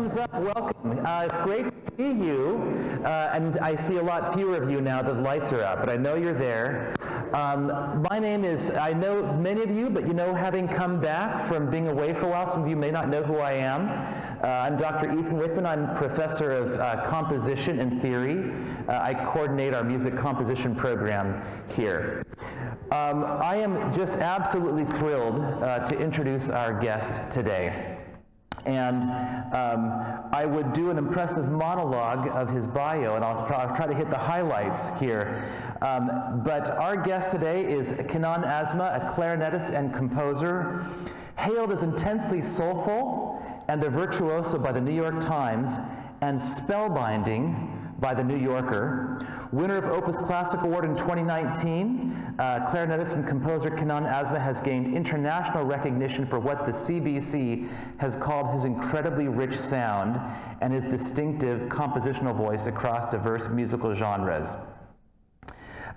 Thumbs up, welcome. It's great to see you, and I see a lot fewer of you now that the lights are up, but I know you're there. My name is, I know many of you, but you know, having come back from being away for a while, some of you may not know who I am. I'm Dr. Ethan Wickman. I'm professor of composition and theory. I coordinate our music composition program here. I am just absolutely thrilled to introduce our guest today. And I would do an impressive monologue of his bio, and I'll try to hit the highlights here. But our guest today is Kinan Azmeh, a clarinetist and composer, hailed as intensely soulful and a virtuoso by the New York Times, and spellbinding by the New Yorker. Winner of Opus Classic Award in 2019, clarinetist and composer Kinan Azmeh has gained international recognition for what the CBC has called his incredibly rich sound and his distinctive compositional voice across diverse musical genres.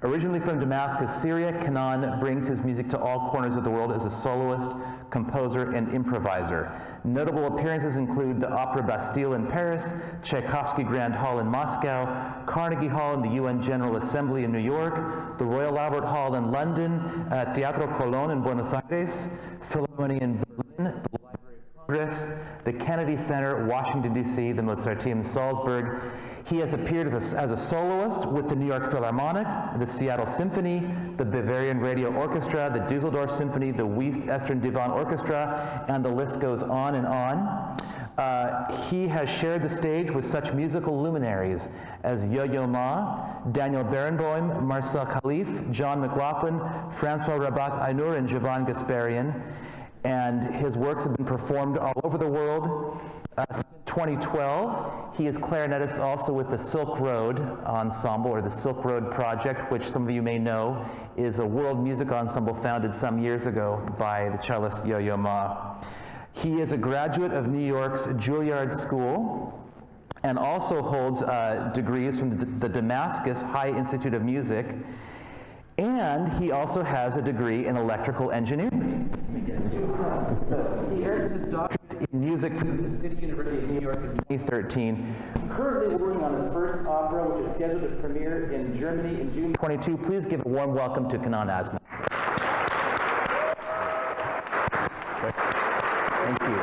Originally from Damascus, Syria, Kinan brings his music to all corners of the world as a soloist, composer, and improviser. Notable appearances include the Opera Bastille in Paris, Tchaikovsky Grand Hall in Moscow, Carnegie Hall in the UN General Assembly in New York, the Royal Albert Hall in London, Teatro Colón in Buenos Aires, Philharmonia in Berlin, the Library of Congress, the Kennedy Center, Washington, D.C., the Mozarteum Salzburg. He has appeared as a soloist with the New York Philharmonic, the Seattle Symphony, the Bavarian Radio Orchestra, the Dusseldorf Symphony, the West Eastern Divan Orchestra, and the list goes on and on. He has shared the stage with such musical luminaries as Yo-Yo Ma, Daniel Barenboim, Marcel Khalif, John McLaughlin, Francois Rabat-Ainur, and Jovan Gasparian. And his works have been performed all over the world. Since 2012, he is clarinetist also with the Silk Road Ensemble, or the Silk Road Project, which some of you may know is a world music ensemble founded some years ago by the cellist Yo-Yo Ma. He is a graduate of New York's Juilliard School and also holds degrees from the Damascus High Institute of Music, and he also has a degree in electrical engineering. He earned his doctorate in music from the City University of New York in 2013. Currently working on his first opera, which is scheduled to premiere in Germany in June 2022. Please give a warm welcome to Kinan Azmeh. Thank you.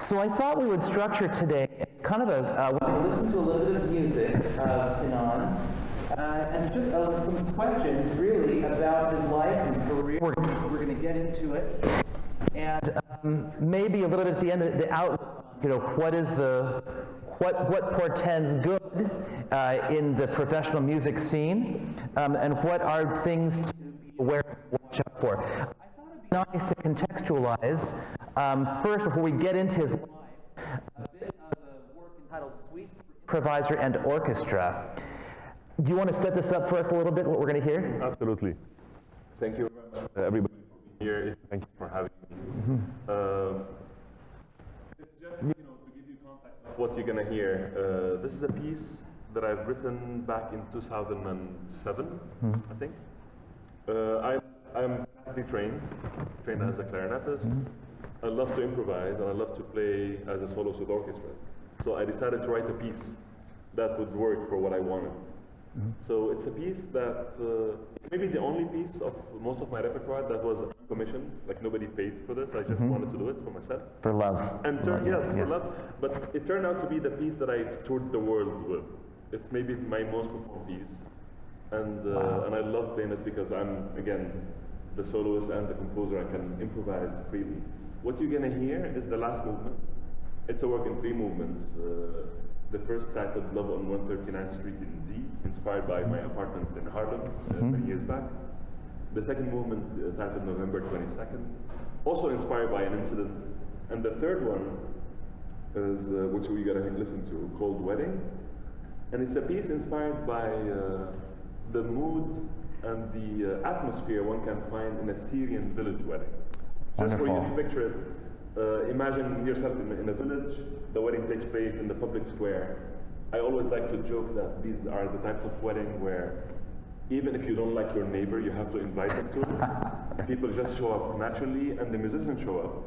So I thought we would structure today kind of we're going to listen to a little bit of music of Kinan. And just some questions, really, about his life and career. We're going to get into it, and maybe a little bit at the end of the outlook. You know, what portends good in the professional music scene, and what are things to be aware of and watch out for. I thought it'd be nice to contextualize first, before we get into his life, a bit of the work entitled "Suite for Improviser and Orchestra." Do you want to set this up for us a little bit, what we're going to hear? Absolutely. Thank you very much, everybody, for being here. Thank you for having me. It's just, to give you context of what you're going to hear. This is a piece that I've written back in 2007, I think. I'm classically trained as a clarinetist. I love to improvise, and I love to play as a soloist with orchestra. So I decided to write a piece that would work for what I wanted. So it's a piece that it's maybe the only piece of most of my repertoire that was commissioned. Like, nobody paid for this. I just wanted to do it for myself. For love. And for love. But it turned out to be the piece that I toured the world with. It's maybe my most performed piece, and I love playing it because I'm, again, the soloist and the composer. I can improvise freely. What you're gonna hear is the last movement. It's a work in 3 movements. The first titled Love on 139th Street in D, inspired by my apartment in Harlem many years back. The second movement titled November 22nd, also inspired by an incident. And the third one is, which we're gonna listen to, called Wedding. And it's a piece inspired by the mood and the atmosphere one can find in a Syrian village wedding. Just for you to picture it, imagine yourself in a village, the wedding takes place in the public square. I always like to joke that these are the types of wedding where even if you don't like your neighbor, you have to invite them to it. People just show up naturally, and the musicians show up,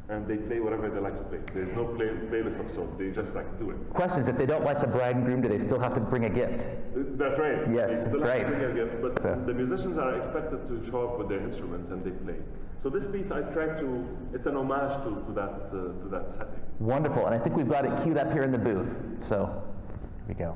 and they play whatever they like to play. There's no playlist of songs. They just like do it. Questions: if they don't like the bride and groom, do they still have to bring a gift? That's right. Yes, they still right. have to bring a gift, but the musicians are expected to show up with their instruments, and they play. So this piece, I tried to. It's an homage to that setting. Wonderful, and I think we've got it queued up here in the booth. So here we go.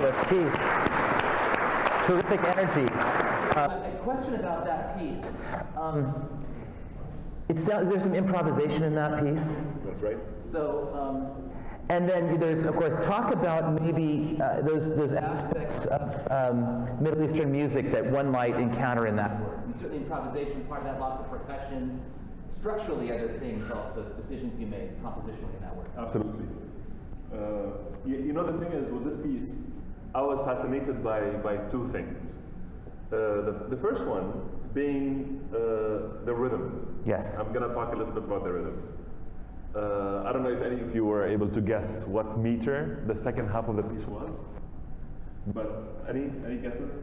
this piece. Terrific energy. A question about that piece. It sounds, there's some improvisation in that piece. That's right. So, and then there's, of course, talk about maybe those aspects of Middle Eastern music that one might encounter in that work. And certainly improvisation, part of that, lots of percussion. Structurally, other things also, decisions you made compositionally in that work. Absolutely. You know, the thing is, with this piece, I was fascinated by two things. The first one being the rhythm. Yes. I'm going to talk a little bit about the rhythm. I don't know if any of you were able to guess what meter the second half of the piece was, but any guesses?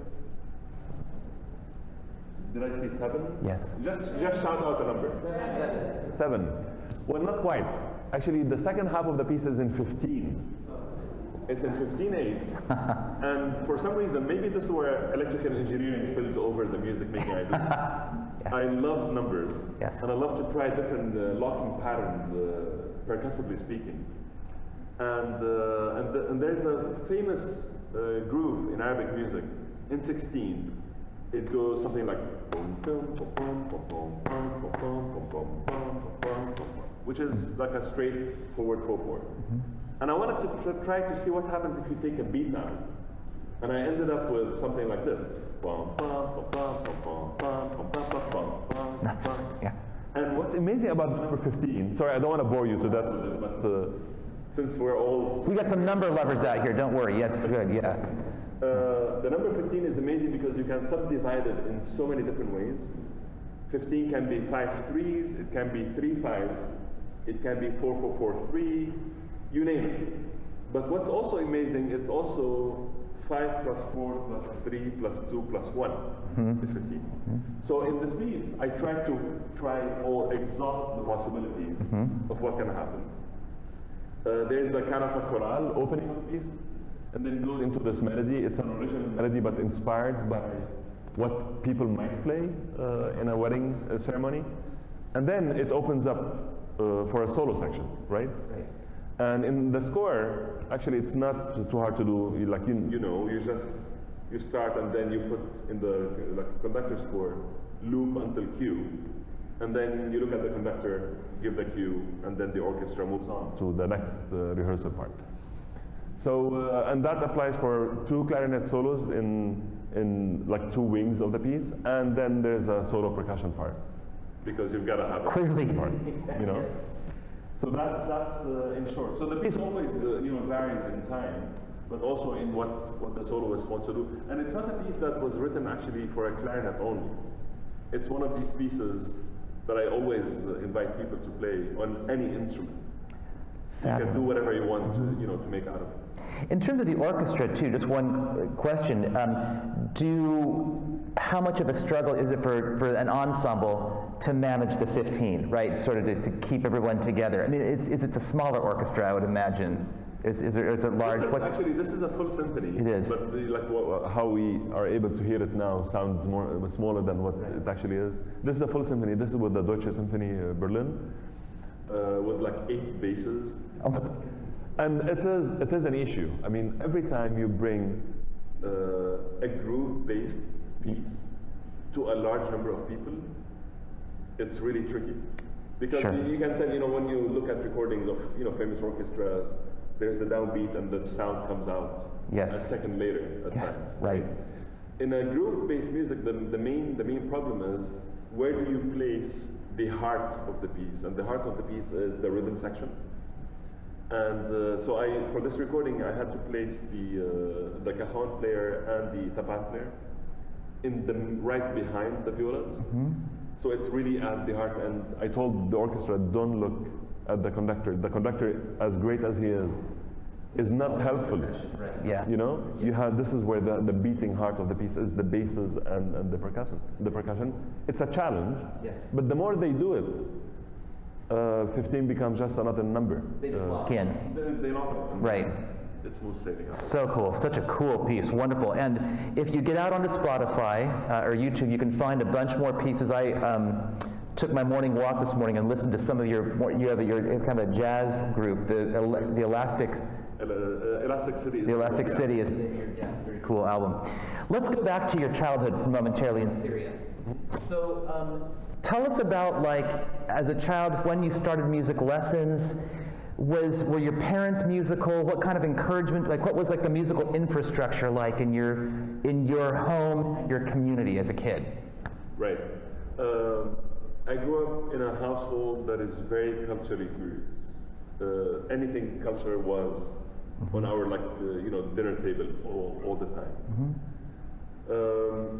Did I say 7? Yes. Just shout out a number. 7. Well, not quite. Actually, the second half of the piece is in 15. It's in 15/8, and for some reason, maybe this is where electrical engineering spills over the music making I do. Yeah. I love numbers, yes, and I love to try different locking patterns, percussively speaking. And there's a famous groove in Arabic music. In 16, it goes something like, which is like a straightforward 4/4. And I wanted to try to see what happens if you take a beat out. And I ended up with something like this. Yeah. And what's amazing about the number 15, sorry, I don't want to bore you to death with this, but since we're all... We got some number lovers out here, don't worry, that's good, yeah. The number 15 is amazing because you can subdivide it in so many different ways. 15 can be 5 3s, it can be 3 5s, it can be 4 4 4 3, you name it. But what's also amazing, it's also 5 plus 4 plus 3 plus 2 plus 1 is 15. So in this piece, I tried to or exhaust the possibilities of what can happen. There's a kind of a chorale opening of the piece, and then it goes into this melody. It's an original melody, but inspired by what people might play in a wedding ceremony. And then it opens up for a solo section, right? Right. And in the score, actually, it's not too hard to do. Like you start and then you put in the conductor score loop until cue, and then you look at the conductor, give the cue, and then the orchestra moves on to the next rehearsal part. So and that applies for 2 clarinet solos in like 2 wings of the piece, and then there's a solo percussion part because you've got to have a clearly part, you know. So that's in short. So the piece always varies in time, but also in what the soloist wants to do. And it's not a piece that was written actually for a clarinet only. It's one of these pieces that I always invite people to play on any instrument. You can do whatever you want to make out of it. In terms of the orchestra too, just one question. How much of a struggle is it for an ensemble to manage the 15, right? Sort of to keep everyone together. I mean, it's a smaller orchestra, I would imagine. Is it large? This is a full symphony. It is. But how we are able to hear it now sounds smaller than what it actually is. This is a full symphony. This is with the Deutsche Symphony Berlin, with like 8 basses. Oh. And it is an issue. I mean, every time you bring a groove-based piece to a large number of people, it's really tricky. Because you can tell, when you look at recordings of famous orchestras, there's the downbeat and the sound comes out a second later at times. Right. In a groove-based music, the main problem is where do you place the heart of the piece? And the heart of the piece is the rhythm section. And so for this recording, I had to place the cajon player and the tapat player right behind the violas. So it's really at the heart. And I told the orchestra, don't look at the conductor. The conductor, as great as he is not helpful. Right. Yeah. This is where the beating heart of the piece is the basses and the percussion. The percussion. It's a challenge. Yes. But the more they do it, 15 becomes just another number. They just lock in. They lock it. Right. It's smooth sailing. So cool. Such a cool piece. Wonderful. And if you get out onto Spotify or YouTube, you can find a bunch more pieces. I took my morning walk this morning and listened to some of you have your kind of a jazz group, the Elastic. Elastic City. The Elastic City is cool album. Let's go back to your childhood momentarily in Syria. So tell us about, like, as a child, when you started music lessons. Were your parents musical? What kind of encouragement, like what was like the musical infrastructure like in your home, your community as a kid? Right. I grew up in a household that is very culturally curious. Anything culture was on our dinner table all the time.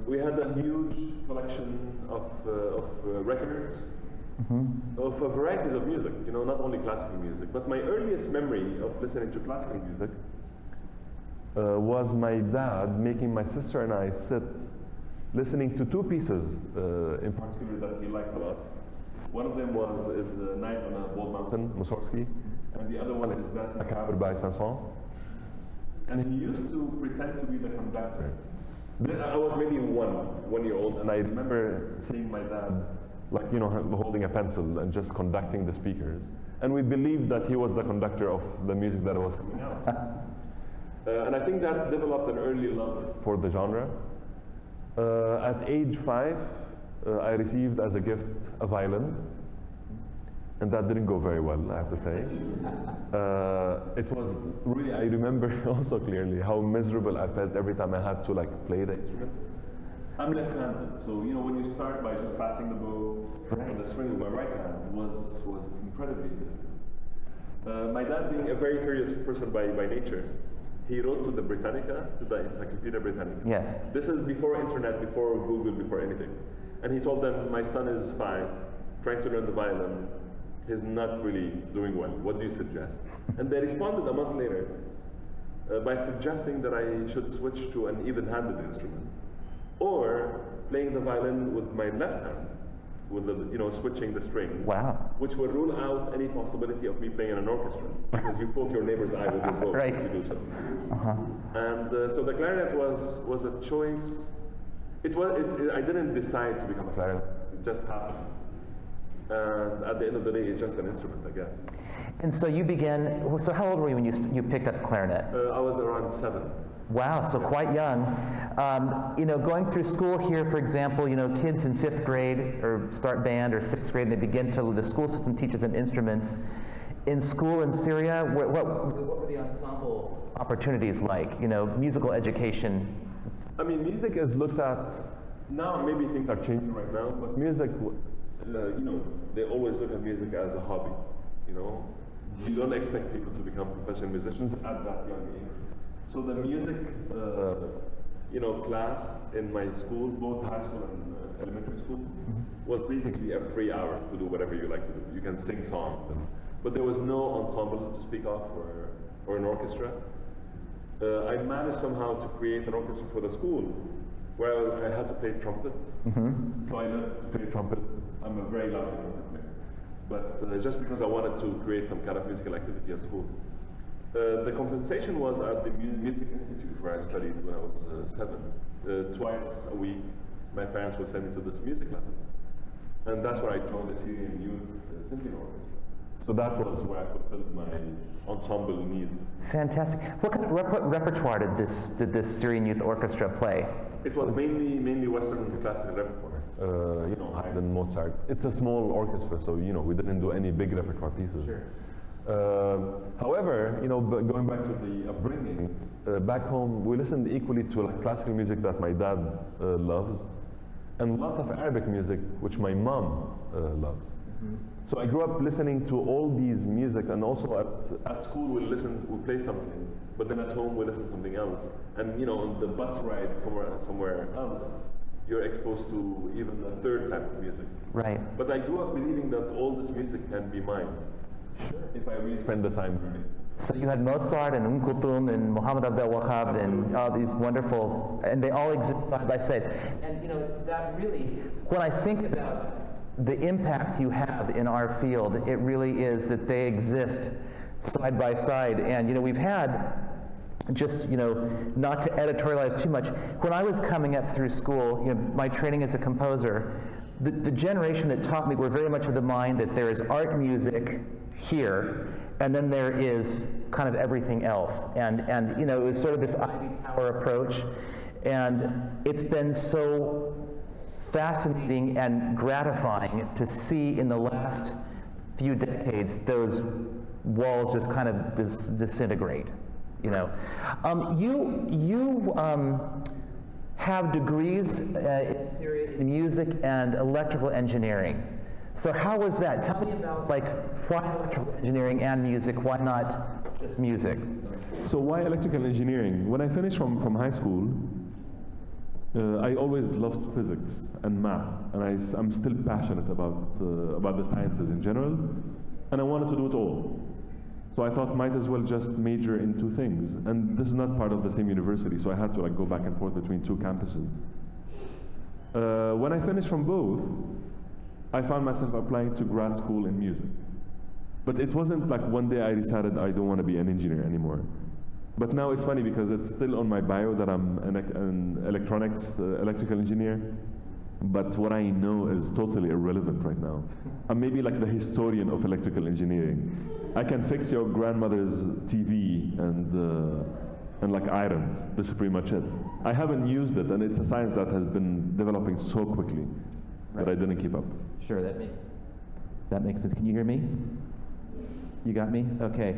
We had a huge collection of records. Of varieties of music, not only classical music. But my earliest memory of listening to classical music was my dad making my sister and I sit listening to two pieces in particular that he liked a lot. One of them is Night on a Bald Mountain, Mussorgsky, and the other one is Danse Macabre by Sanson. And he used to pretend to be the conductor. I was maybe 1 year old, and I remember seeing my dad holding a pencil and just conducting the speakers. And we believed that he was the conductor of the music that was coming out. And I think that developed an early love for the genre. At age 5, I received as a gift a violin. And that didn't go very well, I have to say. It was really, I remember also clearly how miserable I felt every time I had to play the instrument. I'm left-handed, so when you start by just passing the bow on the string with my right hand was incredibly difficult. My dad, being a very curious person by nature, he wrote to the Britannica, to the Encyclopedia Britannica. Yes. This is before internet, before Google, before anything. And he told them, my son is 5, trying to learn the violin. He's not really doing well. What do you suggest? And they responded a month later by suggesting that I should switch to an even-handed instrument, or playing the violin with my left hand, with the switching the strings. Wow. Which would rule out any possibility of me playing in an orchestra, because you poke your neighbor's eye with your bow Right. if you do so. And so the clarinet was a choice. I didn't decide to become a clarinetist. It just happened. And at the end of the day, it's just an instrument, I guess. And so you began. So how old were you when you picked up clarinet? I was around 7. Wow, so quite young. Going through school here, for example, kids in 5th grade or start band, or 6th grade, they begin the school system teaches them instruments. In school in Syria, what were the ensemble opportunities like? Musical education. I mean, music is looked at, now maybe things are changing right now, but music, they always look at music as a hobby, You don't expect people to become professional musicians at that young age. So the music, class in my school, both high school and elementary school, was basically a free hour to do whatever you like to do. You can sing songs, but there was no ensemble to speak of or an orchestra. I managed somehow to create an orchestra for the school, where I had to play trumpet. So I learned to play trumpet. I'm a very lousy trumpet player, but just because I wanted to create some kind of musical activity at school. The compensation was at the Music Institute, where I studied when I was 7. Twice a week, my parents would send me to this music lesson. And that's where I joined the Syrian Youth Symphony Orchestra. So that was where I fulfilled my ensemble needs. Fantastic. What kind of repertoire did this Syrian Youth Orchestra play? It was mainly Western classical repertoire. Haydn, Mozart. It's a small orchestra, so we didn't do any big repertoire pieces. Sure. However, going back to the upbringing, back home we listened equally to classical music that my dad loves, and lots of Arabic music which my mom loves. So I grew up listening to all these music, and also at school we play something, but then at home we listen to something else. And on the bus ride somewhere else, you're exposed to even a third type of music. Right. But I grew up believing that all this music can be mine. Sure. If I really spend the time learning. So you had Mozart and Kulthum and Muhammad Abdel Wahab and all these wonderful, and they all exist side by side. And that really, when I think about the impact you have in our field, it really is that they exist side by side. And we've had, just not to editorialize too much, when I was coming up through school, my training as a composer, the generation that taught me were very much of the mind that there is art music here, and then there is kind of everything else. And you know, it was sort of this Ivy Tower approach, and it's been so fascinating and gratifying to see in the last few decades those walls just kind of disintegrate. You know, you have degrees in music and electrical engineering. So how was that? Tell me about, like, why electrical engineering and music? Why not just music? So why electrical engineering? When I finished from high school, I always loved physics and math, and I'm still passionate about the sciences in general, and I wanted to do it all. So I thought might as well just major in two things, and this is not part of the same university, so I had to like go back and forth between two campuses. When I finished from both, I found myself applying to grad school in music. But it wasn't like one day I decided I don't want to be an engineer anymore. But now it's funny because it's still on my bio that I'm an electronics, electrical engineer. But what I know is totally irrelevant right now. I'm maybe like the historian of electrical engineering. I can fix your grandmother's TV and like irons. This is pretty much it. I haven't used it, and it's a science that has been developing so quickly that I didn't keep up. Sure, that makes sense. Can you hear me? You got me? Okay.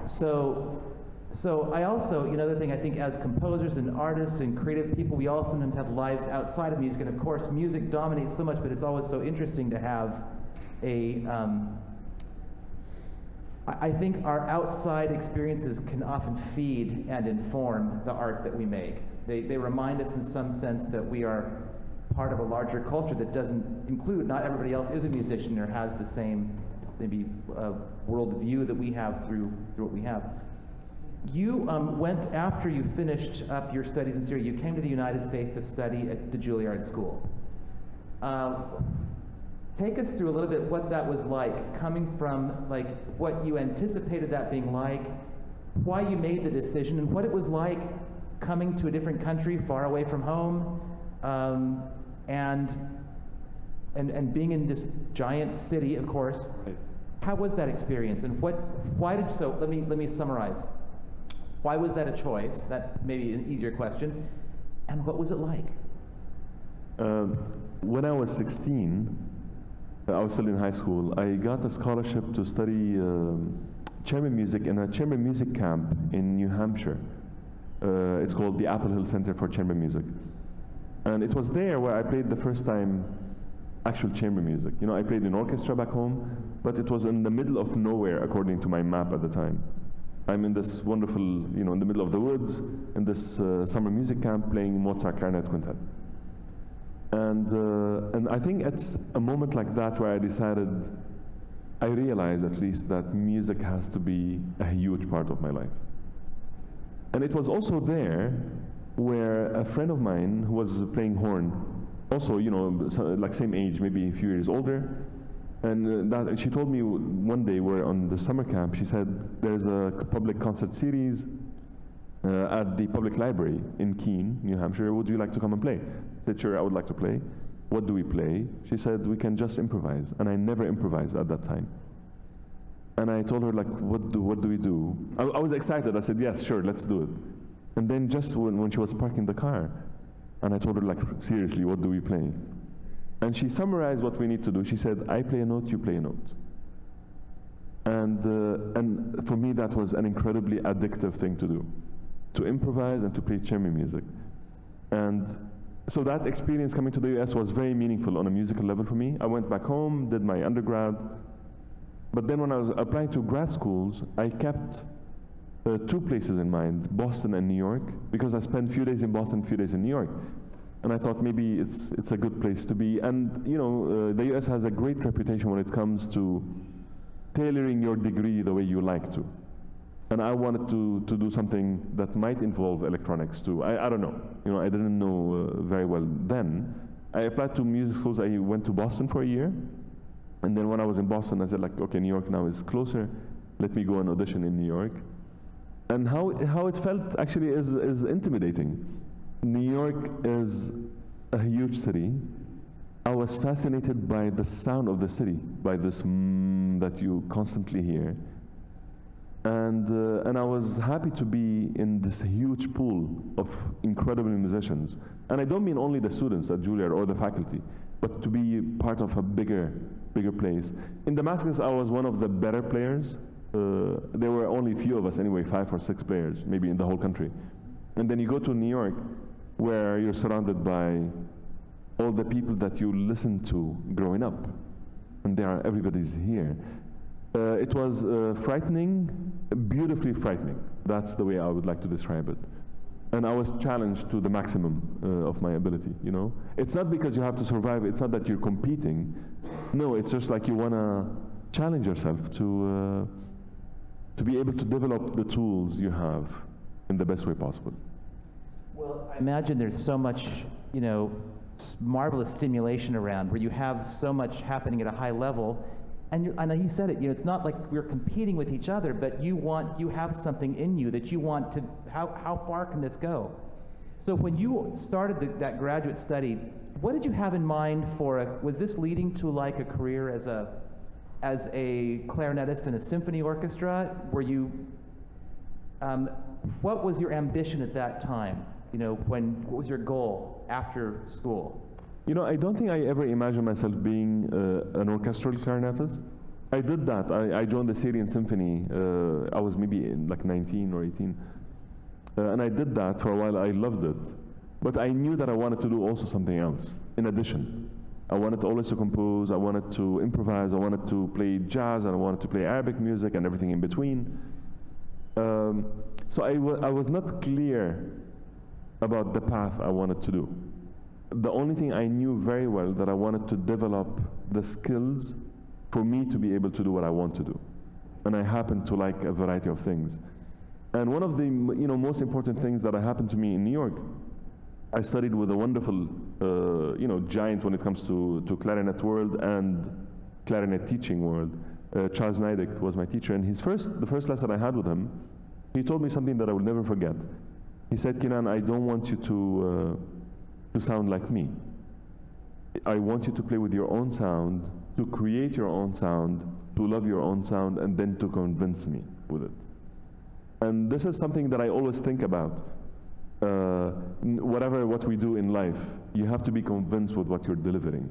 So I also, another thing I think as composers and artists and creative people, we all sometimes have lives outside of music, and of course music dominates so much, but it's always so interesting to have I think our outside experiences can often feed and inform the art that we make. They remind us in some sense that we are part of a larger culture that doesn't include, not everybody else is a musician or has the same maybe worldview that we have through what we have. You went, after you finished up your studies in Syria, you came to the United States to study at the Juilliard School. Take us through a little bit what that was like, coming from like what you anticipated that being like, why you made the decision, and what it was like coming to a different country far away from home, and being in this giant city, of course. Right. How was that experience, and so let me summarize. Why was that a choice? That may be an easier question. And what was it like? When I was 16, I was still in high school, I got a scholarship to study chamber music in a chamber music camp in New Hampshire. It's called the Apple Hill Center for Chamber Music. And it was there where I played the first time actual chamber music. You know, I played in orchestra back home, but it was in the middle of nowhere according to my map at the time. I'm in this wonderful, in the middle of the woods, in this summer music camp playing Mozart clarinet quintet. And I think it's a moment like that where I realized at least that music has to be a huge part of my life. And it was also there where a friend of mine who was playing horn, also, like same age, maybe a few years older, and she told me one day we're on the summer camp, she said, there's a public concert series at the public library in Keene, New Hampshire. Would you like to come and play? I said, sure, I would like to play. What do we play? She said, we can just improvise. And I never improvised at that time. And I told her, like, what do we do? I was excited. I said, yes, sure, let's do it. And then just when she was parking the car, and I told her, like, seriously, what do we play? And she summarized what we need to do. She said, I play a note, you play a note. And for me, that was an incredibly addictive thing to do, to improvise and to play chamber music. And so that experience coming to the US was very meaningful on a musical level for me. I went back home, did my undergrad, but then when I was applying to grad schools, I kept two places in mind, Boston and New York, because I spent a few days in Boston, a few days in New York. And I thought maybe it's a good place to be. And the US has a great reputation when it comes to tailoring your degree the way you like to. And I wanted to do something that might involve electronics too. I don't know. I didn't know very well then. I applied to music schools. I went to Boston for a year. And then when I was in Boston, I said, like, okay, New York now is closer. Let me go and audition in New York. And how it felt actually is intimidating. New York is a huge city. I was fascinated by the sound of the city, by this that you constantly hear. And I was happy to be in this huge pool of incredible musicians. And I don't mean only the students at Juilliard or the faculty, but to be part of a bigger place. In Damascus, I was one of the better players. There were only a few of us anyway, 5 or 6 players, maybe in the whole country. And then you go to New York, where you're surrounded by all the people that you listened to growing up. And everybody's here. It was frightening, beautifully frightening. That's the way I would like to describe it. And I was challenged to the maximum of my ability, you know? It's not because you have to survive, it's not that you're competing. No, it's just like you want to challenge yourself to be able to develop the tools you have in the best way possible. Well, I imagine there's so much, you know, marvelous stimulation around where you have so much happening at a high level. And I know you said it, you know, it's not like we're competing with each other, but you have something in you that you want to, how far can this go? So when you started that graduate study, what did you have in mind was this leading to like a career as a clarinetist in a symphony orchestra? What was your ambition at that time? You know, what was your goal after school? You know, I don't think I ever imagined myself being an orchestral clarinetist. I did that. I joined the Syrian Symphony. I was maybe like 19 or 18. And I did that for a while. I loved it. But I knew that I wanted to do also something else in addition. I wanted always to compose. I wanted to improvise. I wanted to play jazz. And I wanted to play Arabic music and everything in between. So I was not clear about the path I wanted to do. The only thing I knew very well that I wanted to develop the skills for me to be able to do what I want to do. And I happen to like a variety of things. And one of the most important things that happened to me in New York, I studied with a wonderful giant when it comes to clarinet world and clarinet teaching world. Charles Neidig was my teacher, and the first lesson I had with him, he told me something that I will never forget. He said, Kinan, I don't want you to sound like me. I want you to play with your own sound, to create your own sound, to love your own sound, and then to convince me with it. And this is something that I always think about. What we do in life, you have to be convinced with what you're delivering.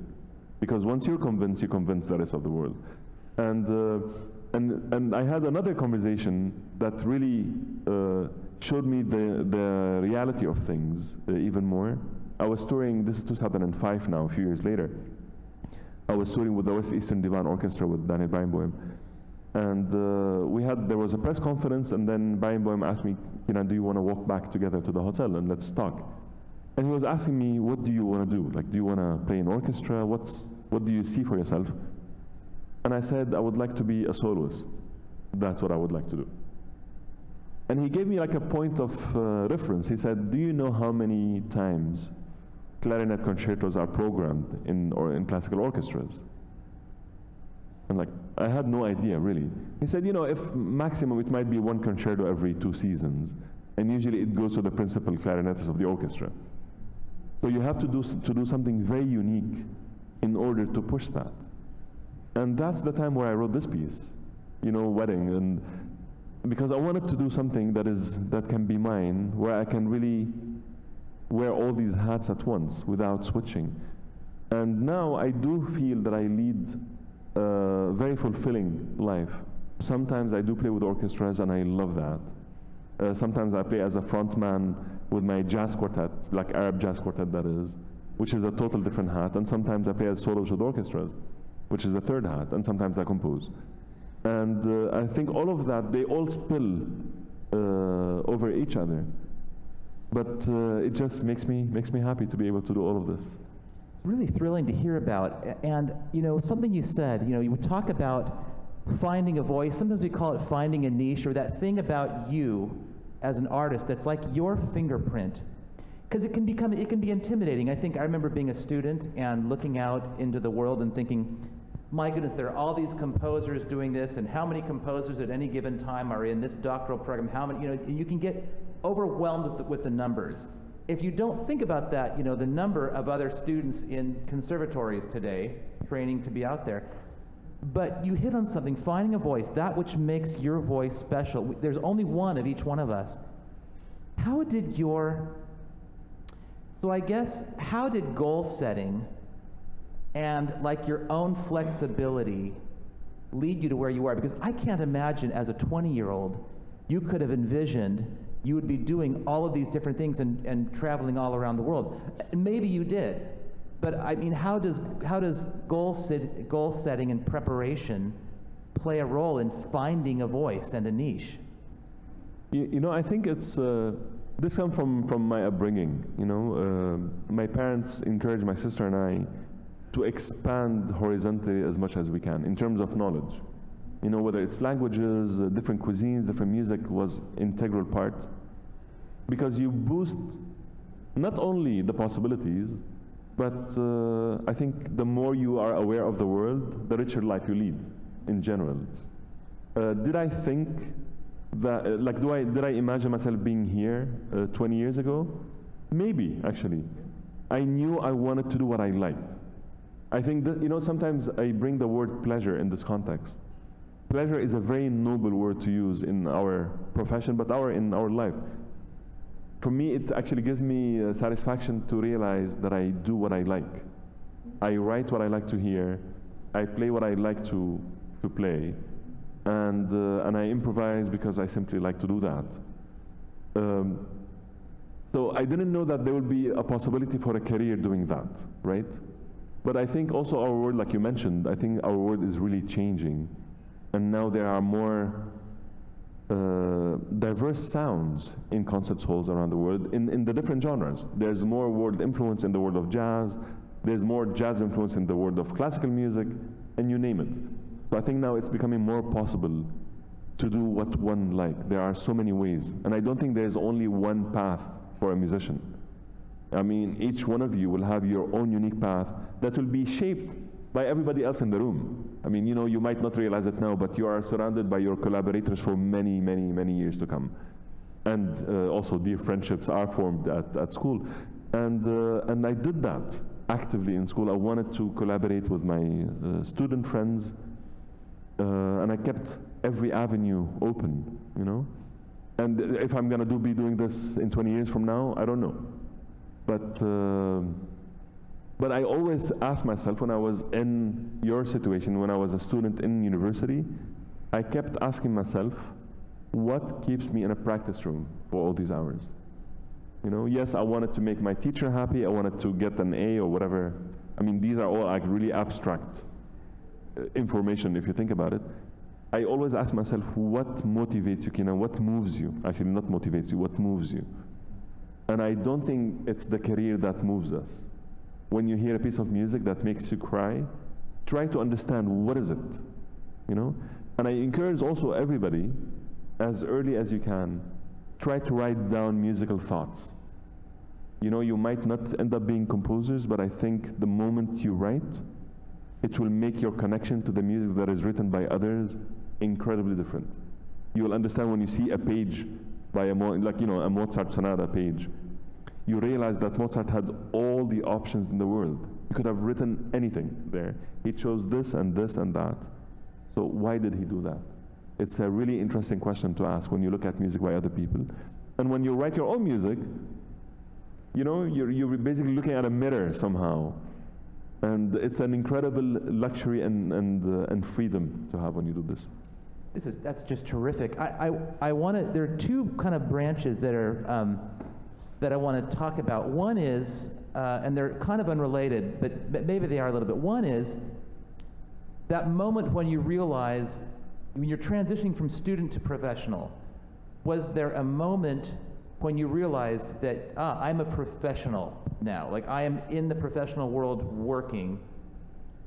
Because once you're convinced, you convince the rest of the world. And I had another conversation that really showed me the reality of things even more. I was touring, this is 2005 now, a few years later. I was touring with the West Eastern Divan Orchestra with Daniel Barenboim. And there was a press conference, and then Barenboim asked me, do you want to walk back together to the hotel and let's talk? And he was asking me, what do you want to do? Like, do you want to play in orchestra? What do you see for yourself? And I said, I would like to be a soloist. That's what I would like to do. And he gave me like a point of reference. He said, do you know how many times clarinet concertos are programmed in classical orchestras? And like, I had no idea really. He said, if maximum it might be one concerto every 2 seasons, and usually it goes to the principal clarinetist of the orchestra. So you have to do something very unique in order to push that. And that's the time where I wrote this piece, Wedding, and because I wanted to do something that can be mine, where I can really wear all these hats at once without switching. And now I do feel that I lead a very fulfilling life. Sometimes I do play with orchestras, and I love that. Sometimes I play as a frontman with my jazz quartet, like Arab jazz quartet that is, which is a total different hat. And sometimes I play as solos with orchestras, which is the third hat, and sometimes I compose. And I think all of that, they all spill over each other. But it just makes me happy to be able to do all of this. It's really thrilling to hear about. And, something you said, you would talk about finding a voice. Sometimes we call it finding a niche, or that thing about you as an artist that's like your fingerprint. Because it can be intimidating. I remember being a student and looking out into the world and thinking, my goodness, there are all these composers doing this, and how many composers at any given time are in this doctoral program? How many, you can get overwhelmed with the numbers. If you don't think about that, the number of other students in conservatories today, training to be out there, But you hit on something, finding a voice, that which makes your voice special. There's only one of each one of us. How did how did goal setting and like your own flexibility lead you to where you are? Because I can't imagine as a 20-year-old you could have envisioned you would be doing all of these different things and traveling all around the world. Maybe you did, but I mean, how does goal setting and preparation play a role in finding a voice and a niche? You know, I think it's this comes from my upbringing. You know, my parents encouraged my sister and I to expand horizontally as much as we can in terms of knowledge. You know, whether it's languages, different cuisines, different music was integral part, because you boost not only the possibilities, but I think the more you are aware of the world, the richer life you lead in general. Did I think that, did I imagine myself being here 20 years ago? Maybe, actually. I knew I wanted to do what I liked. I think that, you know, sometimes I bring the word pleasure in this context. Pleasure is a very noble word to use in our profession, but in our life. For me, it actually gives me satisfaction to realize that I do what I like. I write what I like to hear. I play what I like to play. And I improvise because I simply like to do that. So I didn't know that there would be a possibility for a career doing that, right? But I think also our world, like you mentioned, I think our world is really changing. And now there are more diverse sounds in concert halls around the world in the different genres. There's more world influence in the world of jazz. There's more jazz influence in the world of classical music, and you name it. So I think now it's becoming more possible to do what one likes. There are so many ways. And I don't think there's only one path for a musician. I mean, each one of you will have your own unique path that will be shaped by everybody else in the room. I mean, you know, you might not realize it now, but you are surrounded by your collaborators for many, many, many years to come. And also dear friendships are formed at school. And I did that actively in school. I wanted to collaborate with my student friends, and I kept every avenue open, you know? And if I'm gonna be doing this in 20 years from now, I don't know. But I always asked myself, when I was in your situation, when I was a student in university, I kept asking myself, what keeps me in a practice room for all these hours? You know, yes, I wanted to make my teacher happy, I wanted to get an A or whatever. I mean, these are all like really abstract information if you think about it. I always ask myself, what motivates you, Kinan? What moves you? Actually, not motivates you, what moves you? And I don't think it's the career that moves us. When you hear a piece of music that makes you cry, try to understand what is it, you know? And I encourage also everybody, as early as you can, try to write down musical thoughts. You know, you might not end up being composers, but I think the moment you write, it will make your connection to the music that is written by others incredibly different. You will understand when you see a page by a Mozart sonata page, you realize that Mozart had all the options in the world. He could have written anything there. He chose this and this and that. So why did he do that? It's a really interesting question to ask when you look at music by other people. And when you write your own music, you know, you're basically looking at a mirror somehow. And it's an incredible luxury and freedom to have when you do this. That's just terrific. I want to. There are two kind of branches that are that I want to talk about. One is, and they're kind of unrelated, but maybe they are a little bit. One is that moment when you realize, when you're transitioning from student to professional. Was there a moment when you realized that I'm a professional now? Like I am in the professional world working,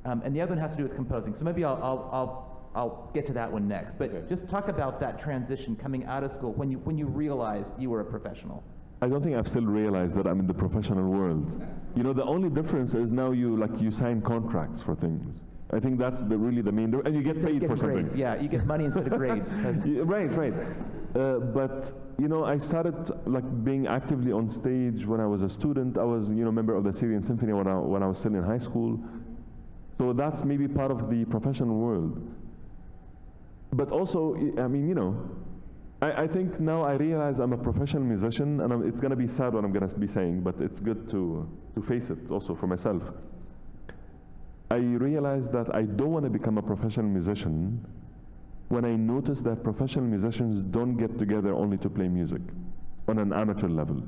and the other one has to do with composing. So maybe I'll get to that one next. But okay. Just talk about that transition coming out of school when you realized you were a professional. I don't think I've still realized that I'm in the professional world. You know, the only difference is now you sign contracts for things. I think that's really the main difference. And you get paid for something. Grades, yeah, you get money instead of grades. Right. But you know, I started being actively on stage when I was a student. I was member of the Syrian Symphony when I was still in high school. So that's maybe part of the professional world. But also, I mean, you know, I think now I realize I'm a professional musician, and it's going to be sad what I'm going to be saying, but it's good to face it also for myself. I realized that I don't want to become a professional musician when I notice that professional musicians don't get together only to play music on an amateur level.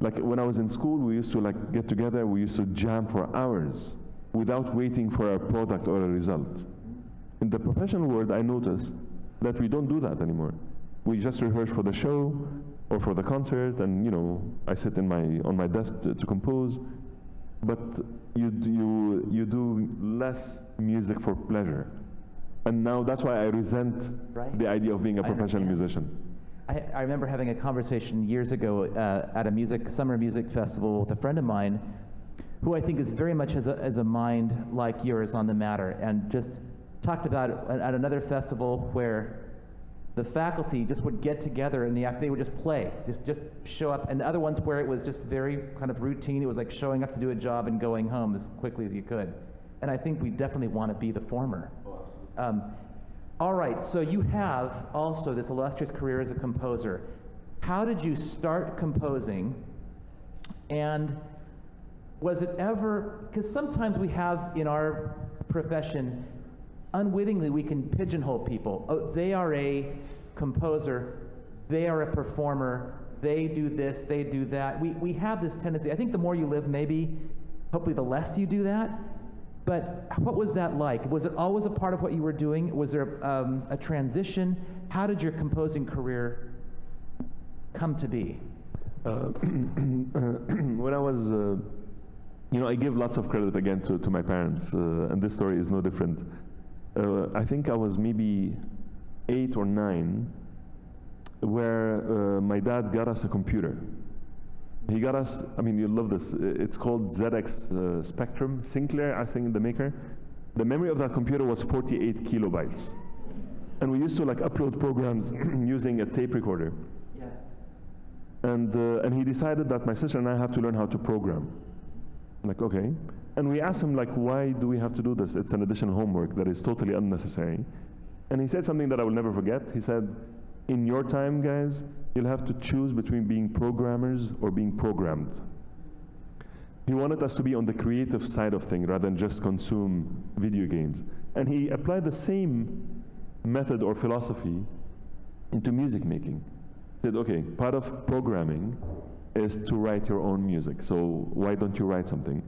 Like when I was in school, we used to like get together, we used to jam for hours without waiting for a product or a result. In the professional world, I noticed that we don't do that anymore. We just rehearse for the show or for the concert, and you know, I sit on my desk to compose, but you do less music for pleasure. And now that's why I resent the idea of being a professional musician. I remember having a conversation years ago at a summer music festival with a friend of mine who I think is very much has a mind like yours on the matter, and just talked about it at another festival where the faculty just would get together and they would just play, just show up, and other ones where it was just very kind of routine. It was like showing up to do a job and going home as quickly as you could. And I think we definitely want to be the former. All right, so you have also this illustrious career as a composer. How did you start composing? And was it ever, because sometimes we have in our profession, unwittingly we can pigeonhole people. Oh, they are a composer, they are a performer, they do this, they do that. We have this tendency. I think the more you live, maybe, hopefully the less you do that. But what was that like? Was it always a part of what you were doing? Was there a transition? How did your composing career come to be? When I was, you know, I give lots of credit again to my parents, and this story is no different. I think I was maybe 8 or 9, where my dad got us a computer. He got us, I mean, you'll love this, it's called ZX Spectrum, Sinclair, I think, the maker. The memory of that computer was 48 kilobytes. And we used to like upload programs using a tape recorder. Yeah. And he decided that my sister and I have to learn how to program. I'm like, okay. And we asked him, like, why do we have to do this? It's an additional homework that is totally unnecessary. And he said something that I will never forget. He said, in your time, guys, you'll have to choose between being programmers or being programmed. He wanted us to be on the creative side of things rather than just consume video games. And he applied the same method or philosophy into music making. He said, okay, part of programming is to write your own music, so why don't you write something?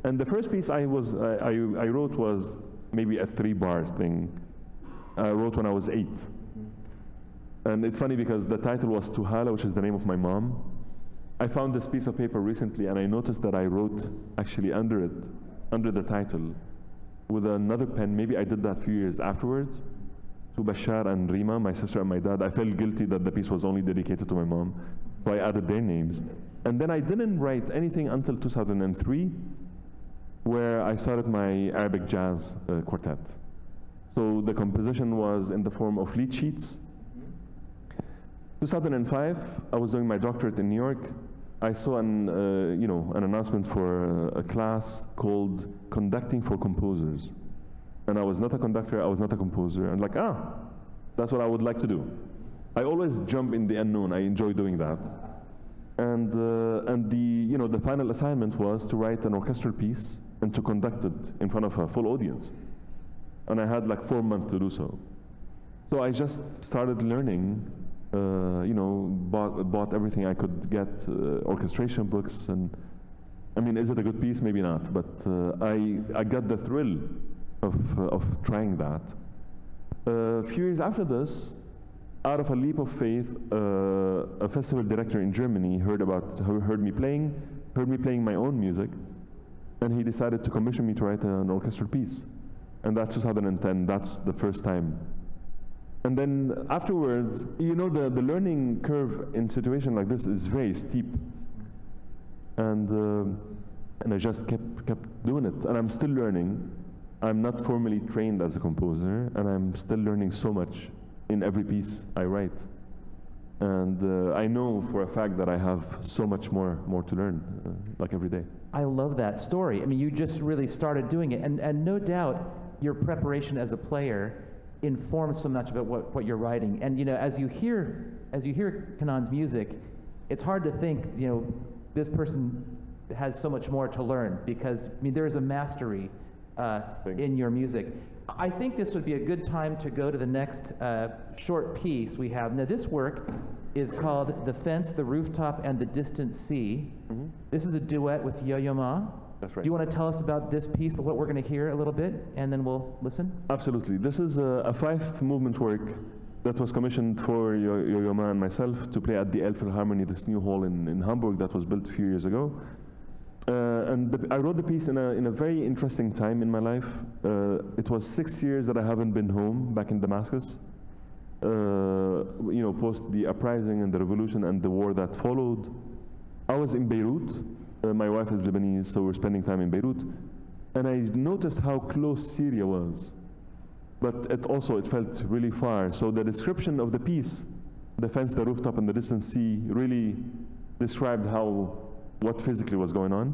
And the first piece I wrote was maybe a 3-bar thing. I wrote when I was 8. And it's funny because the title was Tuhala, which is the name of my mom. I found this piece of paper recently, and I noticed that I wrote actually under it, under the title, with another pen. Maybe I did that a few years afterwards, to Bashar and Rima, my sister and my dad. I felt guilty that the piece was only dedicated to my mom, so I added their names. And then I didn't write anything until 2003, where I started my Arabic jazz quartet. So the composition was in the form of lead sheets. 2005, I was doing my doctorate in New York. I saw an announcement for a class called Conducting for Composers. And I was not a conductor, I was not a composer. And like, that's what I would like to do. I always jump in the unknown, I enjoy doing that. And the final assignment was to write an orchestral piece and to conduct it in front of a full audience. And I had like 4 months to do so. So I just started learning, bought everything I could get, orchestration books, and I mean, is it a good piece? Maybe not, but I got the thrill of trying that. A few years after this, out of a leap of faith, a festival director in Germany heard me playing my own music, and he decided to commission me to write an orchestral piece. And that's 2010, that's the first time. And then afterwards, the learning curve in situation like this is very steep. And I just kept doing it. And I'm still learning. I'm not formally trained as a composer, and I'm still learning so much in every piece I write. And I know for a fact that I have so much more to learn, like every day. I love that story. I mean, you just really started doing it, and no doubt your preparation as a player informs so much about what you're writing. And as you hear Kinan's music, it's hard to think this person has so much more to learn, because there is a mastery in your music. I think this would be a good time to go to the next short piece we have. Now, this work is called "The Fence, the Rooftop, and the Distant Sea." Mm-hmm. This is a duet with Yo-Yo Ma. That's right. Do you want to tell us about this piece, what we're going to hear a little bit, and then we'll listen? Absolutely. This is a 5-movement work that was commissioned for Yo-Yo Ma and myself to play at the Elbphilharmonie, this new hall in Hamburg that was built a few years ago. I wrote the piece in a very interesting time in my life. It was 6 years that I haven't been home back in Damascus. Post the uprising and the revolution and the war that followed. I was in Beirut. My wife is Lebanese, so we're spending time in Beirut. And I noticed how close Syria was. But it felt really far. So the description of the piece, "The Fence, the Rooftop, and the Distant Sea," really described what physically was going on.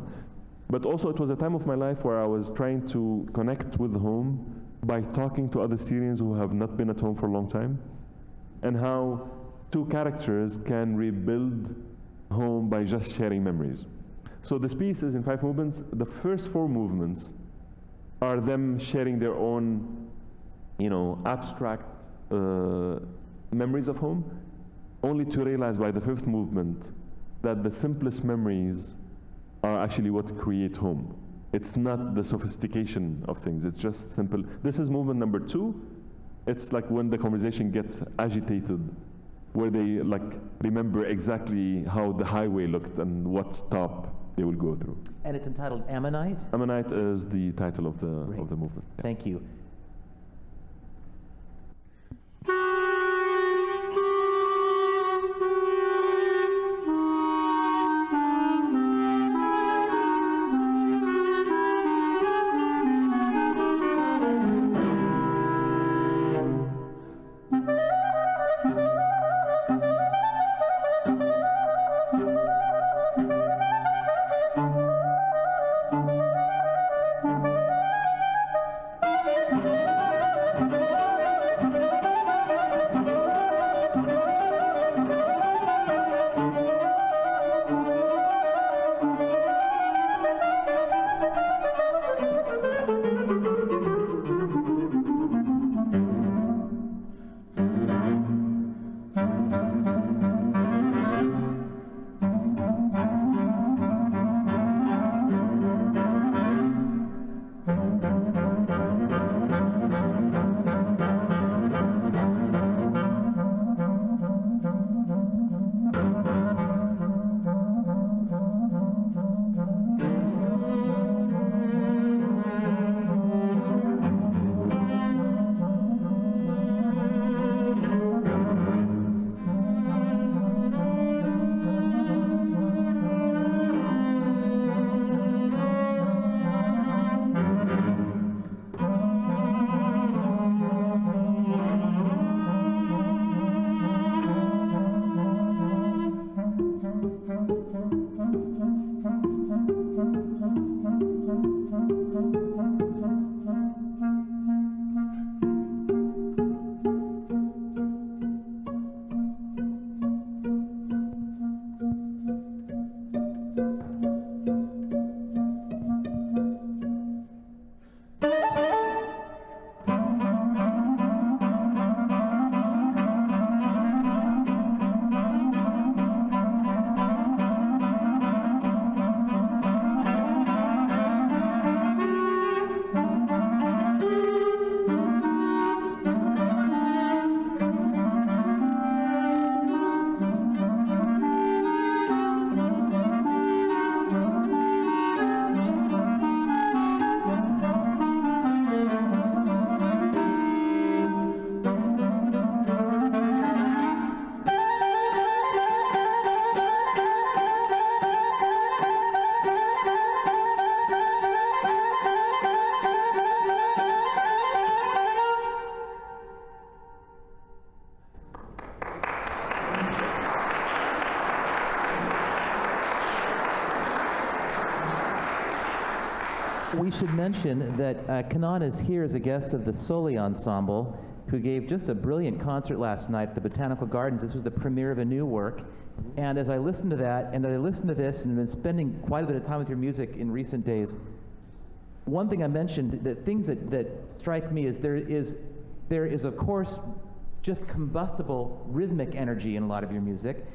But also it was a time of my life where I was trying to connect with home by talking to other Syrians who have not been at home for a long time, and how two characters can rebuild home by just sharing memories. So this piece is in 5 movements. The first 4 movements are them sharing their own, abstract memories of home, only to realize by the 5th movement that the simplest memories are actually what create home. It's not the sophistication of things, it's just simple. This is movement number 2. It's like when the conversation gets agitated, where they remember exactly how the highway looked and what stop they will go through. And it's entitled Ammonite? Ammonite is the title of the movement. Yeah. Thank you. We should mention that Kinan is here as a guest of the Soli Ensemble, who gave just a brilliant concert last night at the Botanical Gardens. This was the premiere of a new work. And as I listened to that, and I listened to this, and have been spending quite a bit of time with your music in recent days, one thing I mentioned, that things that strike me is there is of course just combustible rhythmic energy in a lot of your music,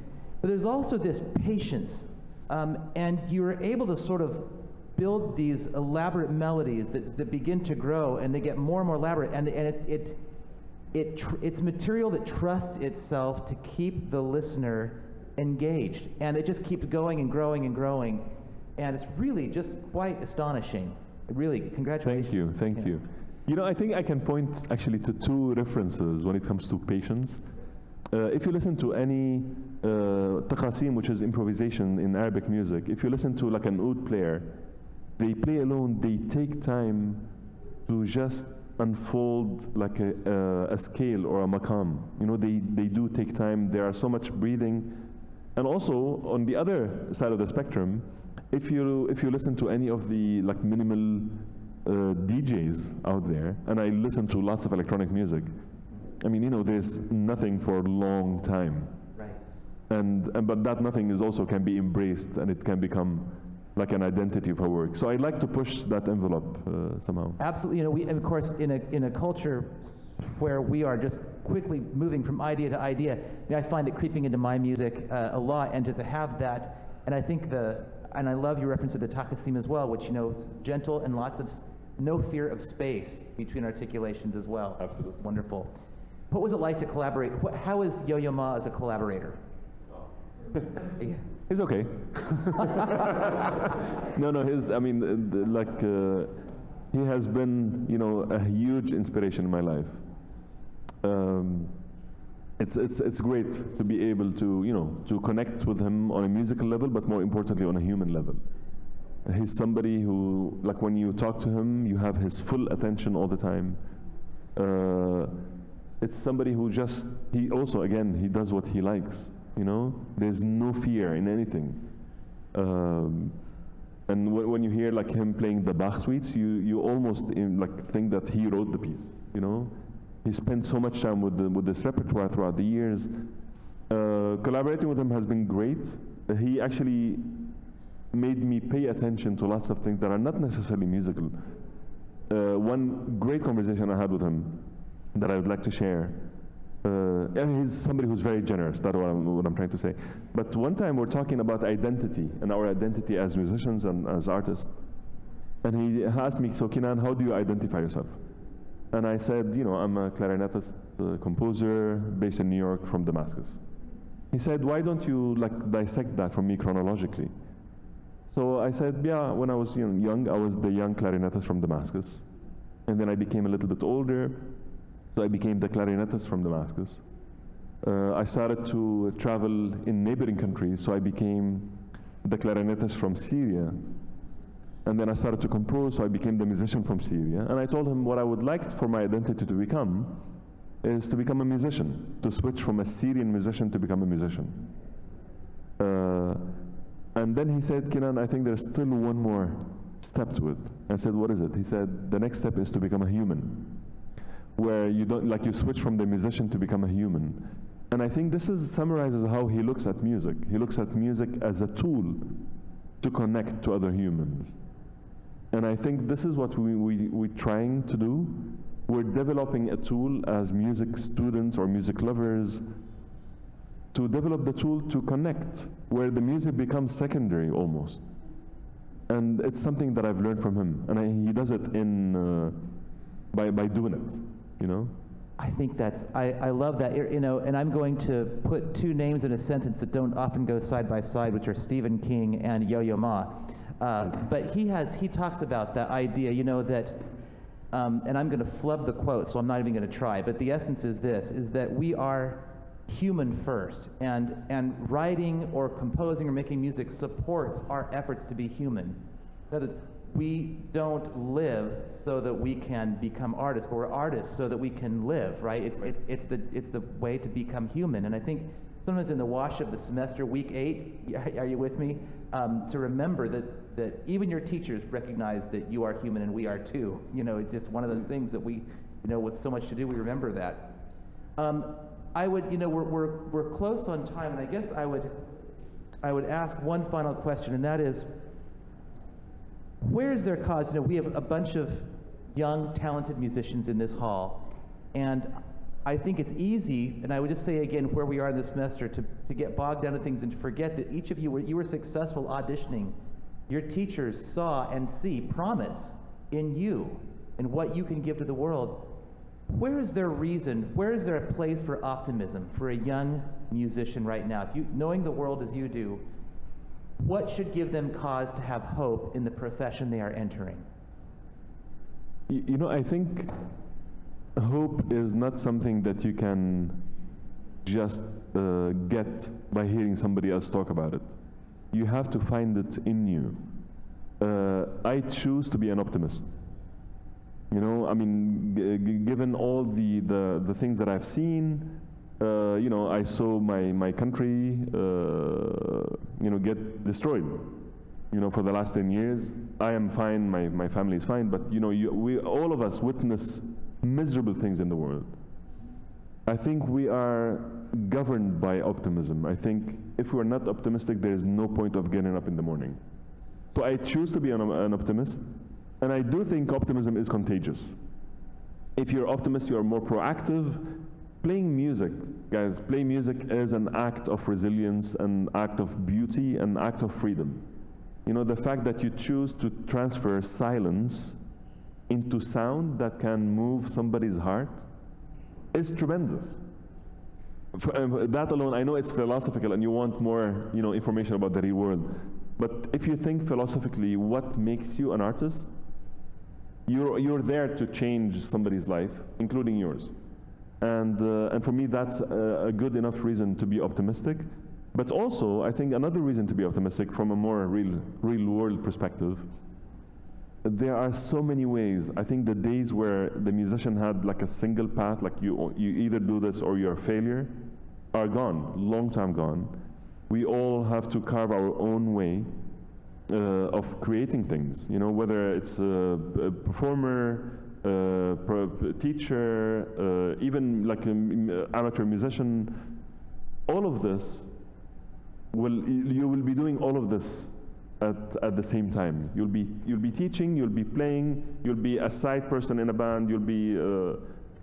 but there's also this patience, and you're able to sort of build these elaborate melodies that begin to grow, and they get more and more elaborate, and it's material that trusts itself to keep the listener engaged, and it just keeps going and growing and growing, and it's really just quite astonishing. Really, congratulations. Thank you. You know, I think I can point actually to two references when it comes to patience. If you listen to any taqasim, which is improvisation in Arabic music, if you listen to like an oud player, they play alone, they take time to just unfold like a scale or a maqam. You know, they do take time, there are so much breathing. And also, on the other side of the spectrum, if you listen to any of the like minimal DJs out there, and I listen to lots of electronic music, I mean, you know, there's nothing for a long time. Right. But that nothing is also can be embraced, and it can become like an identity of her work. So I like to push that envelope somehow. Absolutely. You know, and of course, in a culture where we are just quickly moving from idea to idea, I find it creeping into my music a lot, and just to have that, and I think and I love your reference to the taqasim as well, which, you know, is gentle and lots of no fear of space between articulations as well. Absolutely. Wonderful. What was it like to collaborate? How is Yo-Yo Ma as a collaborator? Yeah. He's okay. No, he has been, you know, a huge inspiration in my life. It's great to be able to, you know, to connect with him on a musical level, but more importantly on a human level. He's somebody who, like, when you talk to him, you have his full attention all the time. It's somebody who just, he does what he likes, you know? There's no fear in anything. And when you hear like him playing the Bach suites, you almost think that he wrote the piece, you know? He spent so much time with this repertoire throughout the years. Collaborating with him has been great. He actually made me pay attention to lots of things that are not necessarily musical. One great conversation I had with him that I would like to share. He's somebody who's very generous, that's what I'm trying to say. But one time we're talking about identity and our identity as musicians and as artists. And he asked me, so Kinan, how do you identify yourself? And I said, you know, I'm a clarinetist, composer, based in New York from Damascus. He said, why don't you like dissect that from me chronologically? So I said, yeah, when I was young, I was the young clarinetist from Damascus. And then I became a little bit older, so I became the clarinetist from Damascus. I started to travel in neighboring countries, so I became the clarinetist from Syria. And then I started to compose, so I became the musician from Syria. And I told him what I would like for my identity to become is to become a musician, to switch from a Syrian musician to become a musician. And then he said, Kinan, I think there's still one more step to it. I said, what is it? He said, the next step is to become a human, where you don't, like, you switch from the musician to become a human. And I think this summarizes how he looks at music. He looks at music as a tool to connect to other humans. And I think this is what we're trying to do. We're developing a tool as music students or music lovers to develop the tool to connect, where the music becomes secondary almost. And it's something that I've learned from him. And he does it by doing it, you know? I think I love that, you know, and I'm going to put two names in a sentence that don't often go side by side, which are Stephen King and Yo-Yo Ma. But he talks about that idea, you know, that, and I'm going to flub the quote, so I'm not even going to try, but the essence is this, is that we are human first, and writing or composing or making music supports our efforts to be human. In other words, we don't live so that we can become artists, but we're artists so that we can live, right? It's the way to become human. And I think sometimes in the wash of the semester, week 8, are you with me? To remember that even your teachers recognize that you are human and we are too. It's just one of those things that we, with so much to do, we remember that. I would, we're close on time, and I guess I would ask one final question, and that is, where is their cause? We have a bunch of young, talented musicians in this hall, and I think it's easy, and I would just say again where we are in this semester, to get bogged down to things and to forget that each of you were successful auditioning. Your teachers saw and see promise in you and what you can give to the world. Where is there a place for optimism for a young musician right now? Knowing the world as you do, what should give them cause to have hope in the profession they are entering? I think hope is not something that you can just get by hearing somebody else talk about it. You have to find it in you. I choose to be an optimist. Given all the things that I've seen, I saw my country, get destroyed. For the last 10 years, I am fine, my family is fine, but we all of us witness miserable things in the world. I think we are governed by optimism. I think if we're not optimistic, there is no point of getting up in the morning. So I choose to be an optimist, and I do think optimism is contagious. If you're optimist, you are more proactive. Playing music, guys, playing music is an act of resilience, an act of beauty, an act of freedom. The fact that you choose to transfer silence into sound that can move somebody's heart is tremendous. That alone, I know it's philosophical and you want more, information about the real world. But if you think philosophically, what makes you an artist? You're there to change somebody's life, including yours. And for me, that's a good enough reason to be optimistic. But also, I think another reason to be optimistic from a more real world perspective, there are so many ways. I think the days where the musician had like a single path, like you either do this or you're a failure, are gone, long time gone. We all have to carve our own way of creating things, whether it's a performer, teacher, even like an amateur musician. All of this, you will be doing all of this at the same time. You'll be teaching, you'll be playing, you'll be a side person in a band, you'll be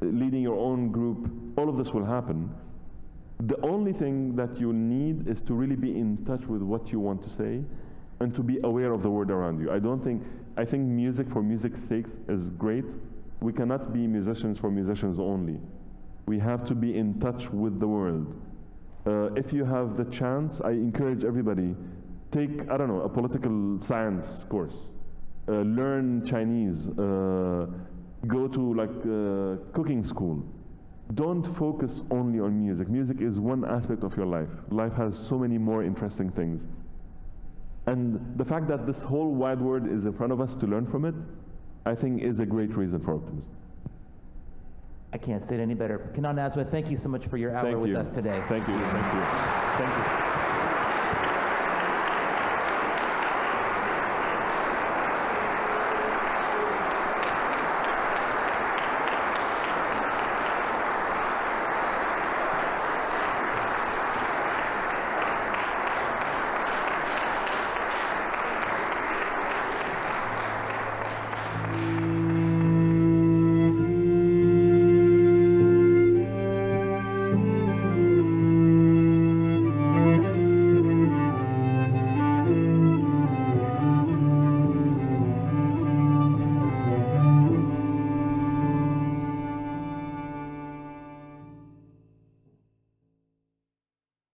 leading your own group. All of this will happen. The only thing that you need is to really be in touch with what you want to say and to be aware of the world around you. I think music for music's sake is great. We cannot be musicians for musicians only. We have to be in touch with the world. If you have the chance, I encourage everybody, take, a political science course, learn Chinese, go to cooking school. Don't focus only on music. Music is one aspect of your life. Life has so many more interesting things. And the fact that this whole wide world is in front of us to learn from it, I think is a great reason for optimism. I can't say it any better. Kinan Azmeh, thank you so much for your hour with us today. Thank you. Thank you. Thank you.